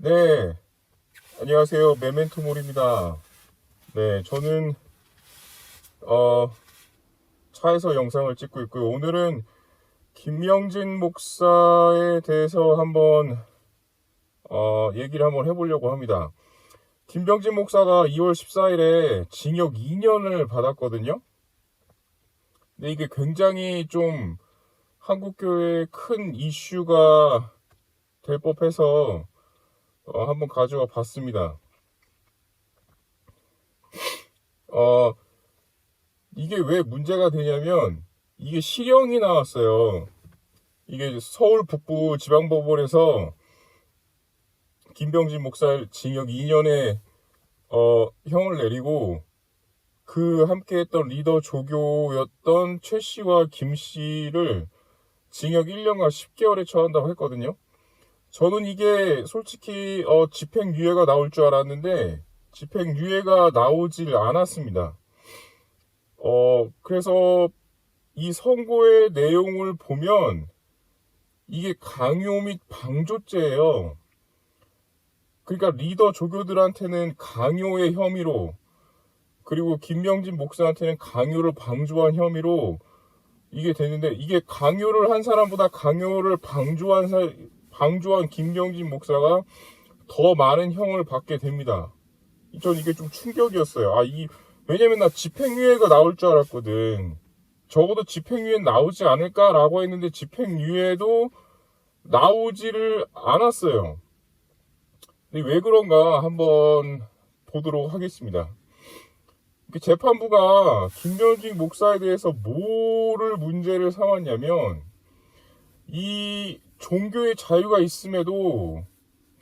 네, 안녕하세요. 메멘토몰입니다. 네, 저는 차에서 영상을 찍고 있고요. 오늘은 김명진 목사에 대해서 한번 얘기를 한번 해보려고 합니다. 김명진 목사가 2월 14일에 징역 2년을 받았거든요. 근데 이게 굉장히 좀 한국교회에 큰 이슈가 될 법해서 한번 가져와 봤습니다. 이게 왜 문제가 되냐면 이게 실형이 나왔어요. 이게 서울 북부 지방법원에서 김병진 목사 징역 2년의 형을 내리고 그 함께했던 리더 조교였던 최 씨와 김 씨를 징역 1년과 10개월에 처한다고 했거든요. 저는 이게 솔직히 집행유예가 나올 줄 알았는데 집행유예가 나오질 않았습니다. 그래서 이 선고의 내용을 보면 이게 강요 및 방조죄예요. 그러니까 리더 조교들한테는 강요의 혐의로, 그리고 김명진 목사한테는 강요를 방조한 혐의로 이게 되는데, 이게 강요를 한 사람보다 강요를 방조한 김명진 목사가 더 많은 형을 받게 됩니다. 전 이게 좀 충격이었어요. 왜냐면 나 집행유예가 나올 줄 알았거든. 적어도 집행유예 나오지 않을까라고 했는데 집행유예도 나오지를 않았어요. 근데 왜 그런가 한번 보도록 하겠습니다. 재판부가 김명진 목사에 대해서 뭐를 문제를 삼았냐면, 이 종교의 자유가 있음에도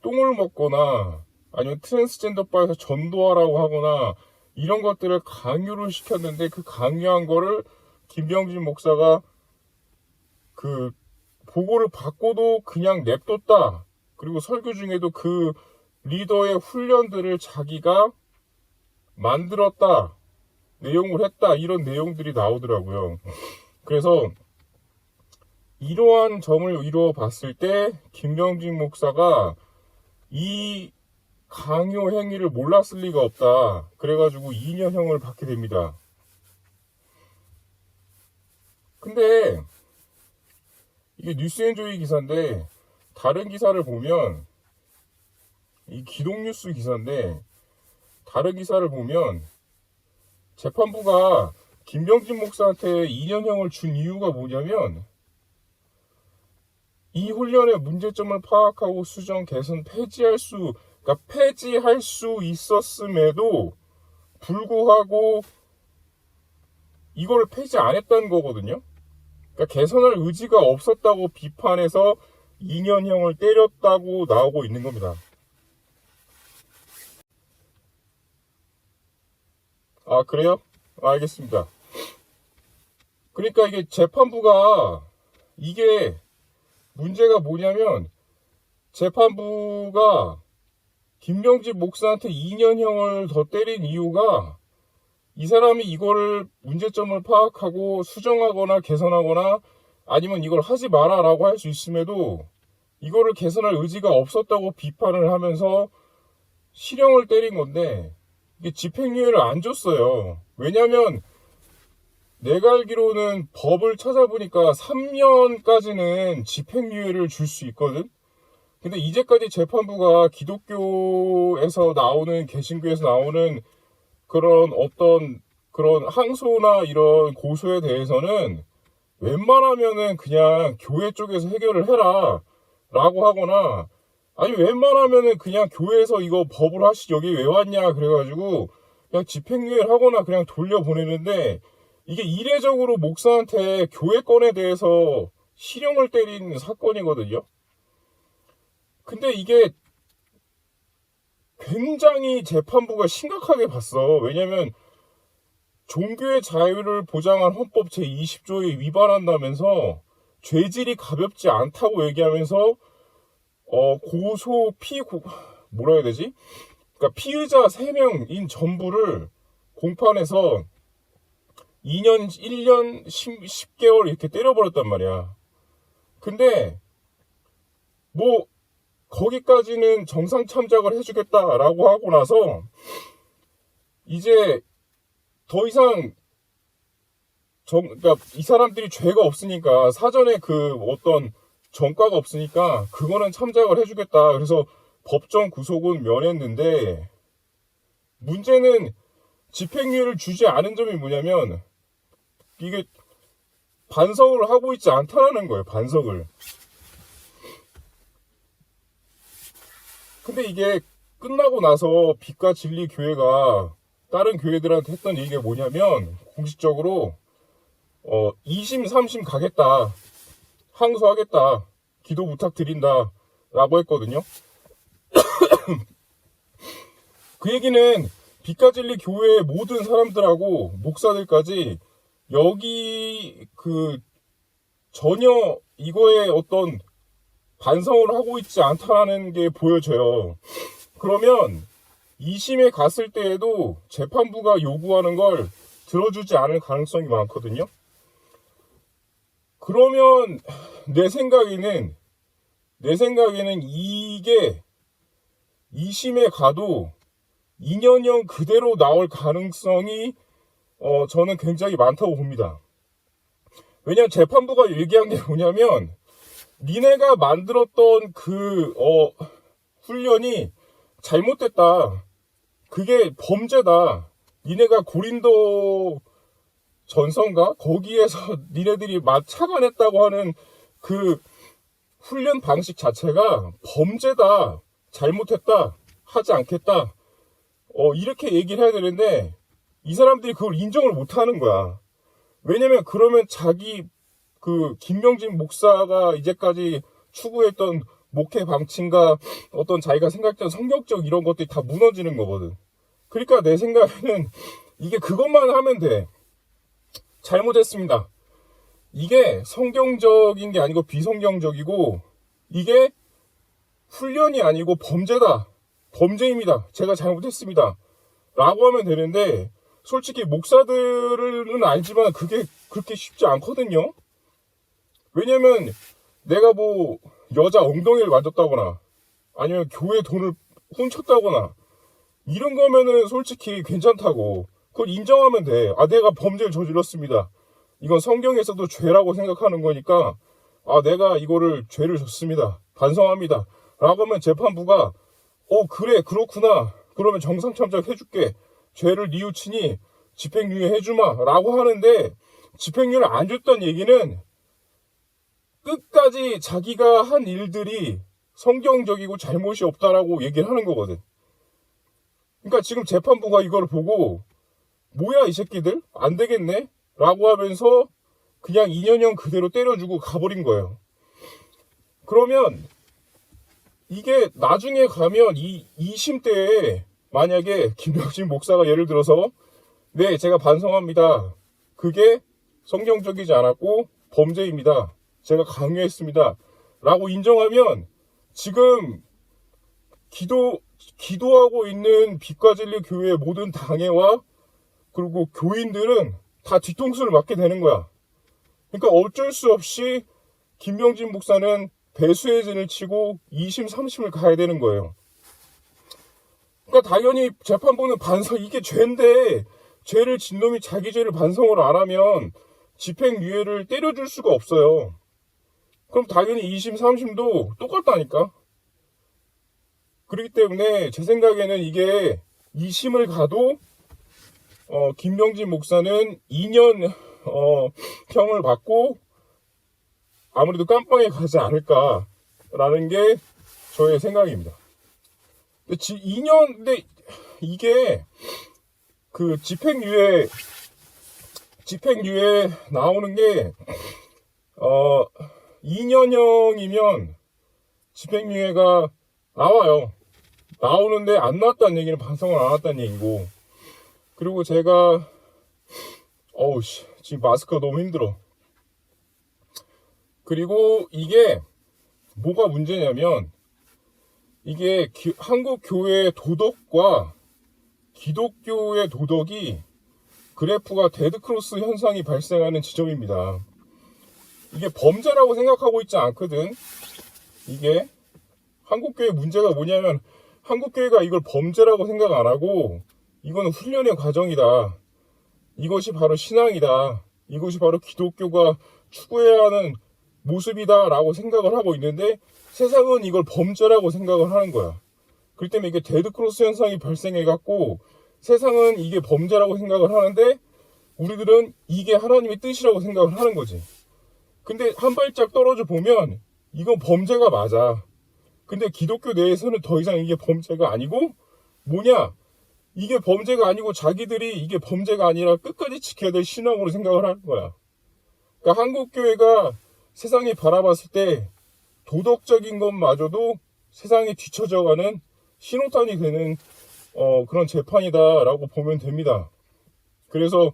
똥을 먹거나 아니면 트랜스젠더 바에서 전도하라고 하거나 이런 것들을 강요를 시켰는데, 그 강요한 거를 김병진 목사가 그 보고를 받고도 그냥 냅뒀다. 그리고 설교 중에도 그 리더의 훈련들을 자기가 만들었다, 내용을 했다, 이런 내용들이 나오더라고요. 그래서 이러한 점을 이루어 봤을 때 김병진 목사가 이 강요 행위를 몰랐을 리가 없다. 그래가지고 2년형을 받게 됩니다. 근데 이게 뉴스앤조이 기사인데, 다른 기사를 보면, 이 기동뉴스 기사인데 다른 기사를 보면 재판부가 김병진 목사한테 2년형을 준 이유가 뭐냐면, 이 훈련의 문제점을 파악하고 수정, 개선, 폐지할 수 있었음에도 불구하고 이걸 폐지 안 했다는 거거든요. 그러니까 개선할 의지가 없었다고 비판해서 2년형을 때렸다고 나오고 있는 겁니다. 그래요? 알겠습니다. 그러니까 이게 재판부가, 이게 문제가 뭐냐면, 재판부가 김병진 목사한테 2년형을 더 때린 이유가, 이 사람이 이거를 문제점을 파악하고 수정하거나 개선하거나 아니면 이걸 하지 마라 라고 할 수 있음에도 이거를 개선할 의지가 없었다고 비판을 하면서 실형을 때린 건데, 이게 집행유예를 안 줬어요. 왜냐면 내가 알기로는 법을 찾아보니까 3년까지는 집행유예를 줄 수 있거든. 근데 이제까지 재판부가 기독교에서 나오는, 개신교에서 나오는 그런 항소나 이런 고소에 대해서는 웬만하면은 그냥 교회 쪽에서 해결을 해라 라고 하거나, 아니 웬만하면은 그냥 교회에서 이거 법을 하시, 여기 왜 왔냐 그래가지고 그냥 집행유예를 하거나 그냥 돌려보내는데, 이게 이례적으로 목사한테 교회권에 대해서 실형을 때린 사건이거든요. 근데 이게 굉장히 재판부가 심각하게 봤어. 왜냐면 종교의 자유를 보장한 헌법 제20조에 위반한다면서 죄질이 가볍지 않다고 얘기하면서 뭐라 해야 되지? 그러니까 피의자 3명인 전부를 공판해서 2년, 1년, 10개월 이렇게 때려버렸단 말이야. 근데 뭐 거기까지는 정상 참작을 해주겠다라고 하고 나서 이제 더 이상 그러니까 이 사람들이 죄가 없으니까 사전에 그 어떤 전과가 없으니까 그거는 참작을 해주겠다. 그래서 법정 구속은 면했는데 문제는 집행유예를 주지 않은 점이 뭐냐면 이게 반성을 하고 있지 않다라는 거예요. 반성을. 근데 이게 끝나고 나서 빛과 진리 교회가 다른 교회들한테 했던 얘기가 뭐냐면 공식적으로 2심 3심 가겠다, 항소하겠다, 기도 부탁드린다 라고 했거든요. 그 얘기는 빛과 진리 교회의 모든 사람들하고 목사들까지 여기 전혀 이거에 어떤 반성을 하고 있지 않다는 게 보여져요. 그러면 2심에 갔을 때에도 재판부가 요구하는 걸 들어주지 않을 가능성이 많거든요. 그러면 내 생각에는 이게 2심에 가도 2년형 그대로 나올 가능성이 저는 굉장히 많다고 봅니다. 왜냐면 재판부가 얘기한 게 뭐냐면 니네가 만들었던 훈련이 잘못됐다. 그게 범죄다. 니네가 고린도 전서인가? 거기에서 니네들이 착안했다고 하는 그 훈련 방식 자체가 범죄다. 잘못했다. 하지 않겠다. 이렇게 얘기를 해야 되는데 이 사람들이 그걸 인정을 못 하는 거야. 왜냐면 그러면 김명진 목사가 이제까지 추구했던 목회 방침과 어떤 자기가 생각했던 성경적 이런 것들이 다 무너지는 거거든. 그러니까 내 생각에는 이게 그것만 하면 돼. 잘못했습니다. 이게 성경적인 게 아니고 비성경적이고 이게 훈련이 아니고 범죄다. 범죄입니다. 제가 잘못했습니다. 라고 하면 되는데 솔직히 목사들은 알지만 그게 그렇게 쉽지 않거든요. 왜냐면 내가 여자 엉덩이를 만졌다거나 아니면 교회 돈을 훔쳤다거나 이런 거면은 솔직히 괜찮다고 그걸 인정하면 돼. 내가 범죄를 저질렀습니다. 이건 성경에서도 죄라고 생각하는 거니까 내가 이거를 죄를 졌습니다. 반성합니다. 라고 하면 재판부가 그래 그렇구나. 그러면 정상 참작해줄게. 죄를 뉘우치니 집행유예 해주마 라고 하는데 집행유예를 안 줬던 얘기는 끝까지 자기가 한 일들이 성경적이고 잘못이 없다라고 얘기를 하는 거거든. 그러니까 지금 재판부가 이걸 보고 뭐야 이 새끼들 안 되겠네 라고 하면서 그냥 2년형 그대로 때려주고 가버린 거예요. 그러면 이게 나중에 가면 이 2심 때에 만약에 김명진 목사가 예를 들어서 네 제가 반성합니다. 그게 성경적이지 않았고 범죄입니다. 제가 강요했습니다. 라고 인정하면 지금 기도하고 있는 빛과 진리 교회의 모든 당회와 그리고 교인들은 다 뒤통수를 맞게 되는 거야. 그러니까 어쩔 수 없이 김명진 목사는 배수의 진을 치고 2심, 3심을 가야 되는 거예요. 그러니까 당연히 재판부는 이게 죄인데 죄를 진 놈이 자기 죄를 반성을 안 하면 집행유예를 때려줄 수가 없어요. 그럼 당연히 2심, 3심도 똑같다니까. 그렇기 때문에 제 생각에는 이게 2심을 가도 김명진 목사는 2년 형을 받고 아무래도 깜빵에 가지 않을까라는 게 저의 생각입니다. 근데 이게 그 집행유예 나오는 게 2년형이면 집행유예가 나와요. 나오는데 안 나왔다는 얘기는 반성을 안 했다는 얘기고. 그리고 제가 지금 마스크가 너무 힘들어. 그리고 이게 뭐가 문제냐면 이게 한국 교회의 도덕과 기독교의 도덕이 그래프가 데드크로스 현상이 발생하는 지점입니다. 이게 범죄라고 생각하고 있지 않거든. 이게 한국교회 문제가 뭐냐면 한국교회가 이걸 범죄라고 생각 안 하고 이거는 훈련의 과정이다. 이것이 바로 신앙이다. 이것이 바로 기독교가 추구해야 하는 모습이다 라고 생각을 하고 있는데 세상은 이걸 범죄라고 생각을 하는 거야. 그렇기 때문에 이게 데드크로스 현상이 발생해갖고 세상은 이게 범죄라고 생각을 하는데 우리들은 이게 하나님의 뜻이라고 생각을 하는 거지. 근데 한 발짝 떨어져 보면 이건 범죄가 맞아. 근데 기독교 내에서는 더 이상 이게 범죄가 아니고 뭐냐? 이게 범죄가 아니고 자기들이 이게 범죄가 아니라 끝까지 지켜야 될 신앙으로 생각을 하는 거야. 그러니까 한국교회가 세상이 바라봤을 때 도덕적인 것마저도 세상에 뒤처져가는 신호탄이 되는 그런 재판이다라고 보면 됩니다. 그래서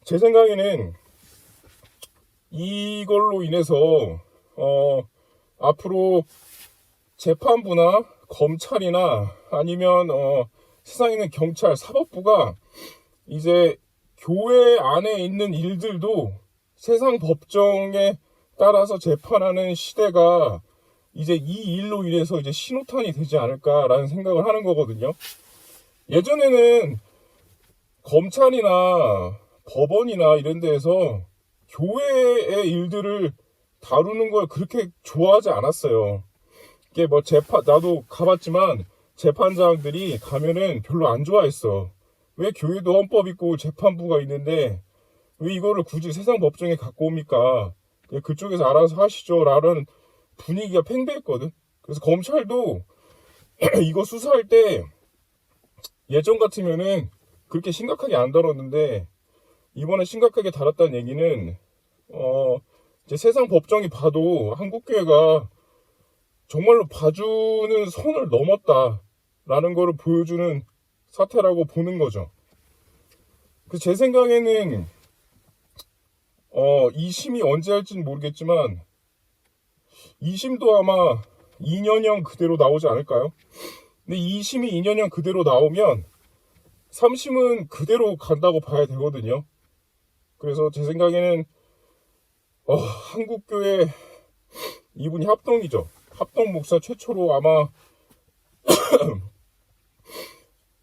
제 생각에는 이걸로 인해서 앞으로 재판부나 검찰이나 아니면 세상에 있는 경찰, 사법부가 이제 교회 안에 있는 일들도 세상 법정에 따라서 재판하는 시대가 이제 이 일로 인해서 이제 신호탄이 되지 않을까라는 생각을 하는 거거든요. 예전에는 검찰이나 법원이나 이런 데에서 교회의 일들을 다루는 걸 그렇게 좋아하지 않았어요. 이게 뭐 나도 가봤지만 재판장들이 가면은 별로 안 좋아했어. 왜 교회도 헌법 있고 재판부가 있는데 왜 이거를 굳이 세상 법정에 갖고 옵니까? 그쪽에서 알아서 하시죠 라는 분위기가 팽배했거든. 그래서 검찰도 이거 수사할 때 예전 같으면은 그렇게 심각하게 안 다뤘는데 이번에 심각하게 다뤘다는 얘기는 이제 세상 법정이 봐도 한국교회가 정말로 봐주는 선을 넘었다라는 거를 보여주는 사태라고 보는 거죠. 그래서 제 생각에는 2심이 언제 할지는 모르겠지만 2심도 아마 2년형 그대로 나오지 않을까요? 근데 2심이 2년형 그대로 나오면 3심은 그대로 간다고 봐야 되거든요. 그래서 제 생각에는 한국교회 이분이 합동이죠. 합동 목사 최초로 아마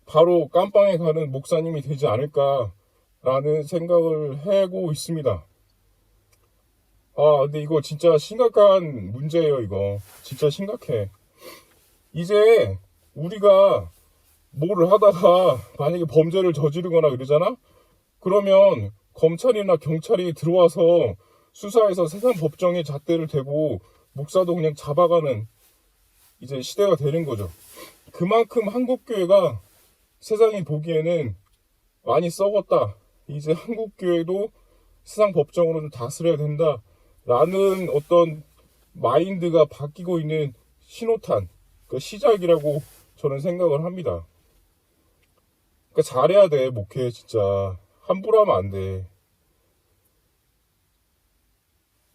바로 깜빵에 가는 목사님이 되지 않을까라는 생각을 하고 있습니다. 근데 이거 진짜 심각한 문제예요. 이거 진짜 심각해. 이제 우리가 뭐를 하다가 만약에 범죄를 저지르거나 그러잖아? 그러면 검찰이나 경찰이 들어와서 수사해서 세상 법정에 잣대를 대고 목사도 그냥 잡아가는 이제 시대가 되는 거죠. 그만큼 한국교회가 세상이 보기에는 많이 썩었다. 이제 한국교회도 세상 법정으로 좀 다스려야 된다. 라는 어떤 마인드가 바뀌고 있는 신호탄, 그 시작이라고 저는 생각을 합니다. 그러니까 잘해야 돼, 목회 진짜. 함부로 하면 안 돼.